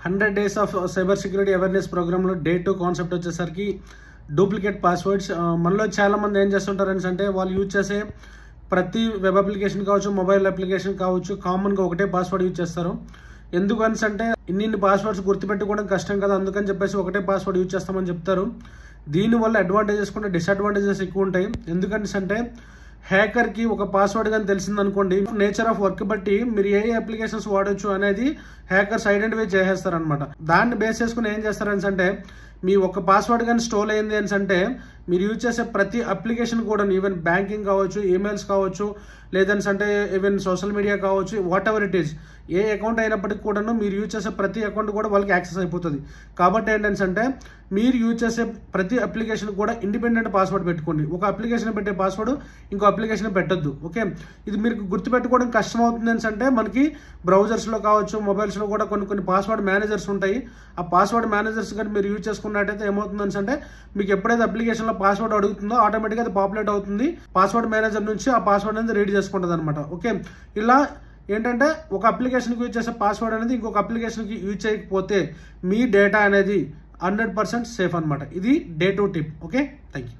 100 days of cyber security awareness ప్రోగ్రామ్లో day 2 concept వచ్చేసరికి duplicate passwords. మనలో చాలామంది ఏం చేస్తుంటారని అంటే వాళ్ళు యూజ్ చేసే ప్రతి వెబ్ అప్లికేషన్ కావచ్చు, మొబైల్ అప్లికేషన్ కావచ్చు, కామన్గా ఒకటే పాస్వర్డ్ యూజ్ చేస్తారు. ఎందుకని అంటే ఇన్ని పాస్వర్డ్స్ గుర్తుపెట్టుకోవడం కష్టం కదా, అందుకని చెప్పేసి ఒకటే పాస్వర్డ్ యూజ్ చేస్తామని చెప్తారు. దీనివల్ల అడ్వాంటేజెస్ కూడా డిసడ్వాంటేజెస్ ఎక్కువ ఉంటాయి. ఎందుకంటే అంటే హ్యాకర్కి ఒక పాస్వర్డ్ కానీ తెలిసిందనుకోండి, నేచర్ ఆఫ్ వర్క్ బట్టి మీరు ఏ అప్లికేషన్స్ వాడచ్చు అనేది హ్యాకర్స్ ఐడెంటిఫై చేసేస్తారనమాట. దాన్ని బేస్ చేసుకుని ఏం చేస్తారని అంటే మీ ఒక పాస్వర్డ్ కానీ స్టోల్ అయింది అని అంటే మీరు యూజ్ చేసే ప్రతి అప్లికేషన్ కూడా, ఈవెన్ బ్యాంకింగ్ కావచ్చు, ఈమెయిల్స్ కావచ్చు, లేదని అంటే ఈవెన్ సోషల్ మీడియా కావచ్చు, what ever it is, A account అయినప్పటికీ కూడాను మీరు యూజ్ చేసే ప్రతి అకౌంట్ కూడా వాళ్ళకి యాక్సెస్ అయిపోతుంది. కాబట్టి ఏంటంటే అంటే మీరు యూజ్ చేసే ప్రతి అప్లికేషన్ కూడా ఇండిపెండెంట్ పాస్వర్డ్ పెట్టుకోండి. ఒక అప్లికేషన్ పెట్టే పాస్వర్డ్ ఇంకో అప్లికేషన్ పెట్టొద్దు. ఓకే, ఇది మీరు గుర్తుపెట్టుకోవడం కష్టం అవుతుంది అంటే మనకి బ్రౌజర్స్లో కావచ్చు, మొబైల్స్లో కూడా కొన్ని పాస్వర్డ్ మేనేజర్స్ ఉంటాయి. ఆ పాస్వర్డ్ మేనేజర్స్ కానీ మీరు యూజ్ చేసుకున్నట్టయితే ఏమవుతుందని అంటే మీకు ఎప్పుడైతే అప్లికేషన్లో పాస్వర్డ్ అడుగుతుందో ఆటోమేటిక్గా అది పాపులేట్ అవుతుంది. పాస్వర్డ్ మేనేజర్ నుంచి ఆ పాస్వర్డ్ అనేది రీడ్ చేసుకుంటుంది అనమాట. ఓకే, ఇలా ఏంటంటే ఒక అప్లికేషన్కి యూజ్ చేసే పాస్వర్డ్ అనేది ఇంకొక అప్లికేషన్కి యూజ్ చేయకపోతే మీ డేటా అనేది 100% సేఫ్ అనమాట. ఇది day 2 tip. Okay, thank you.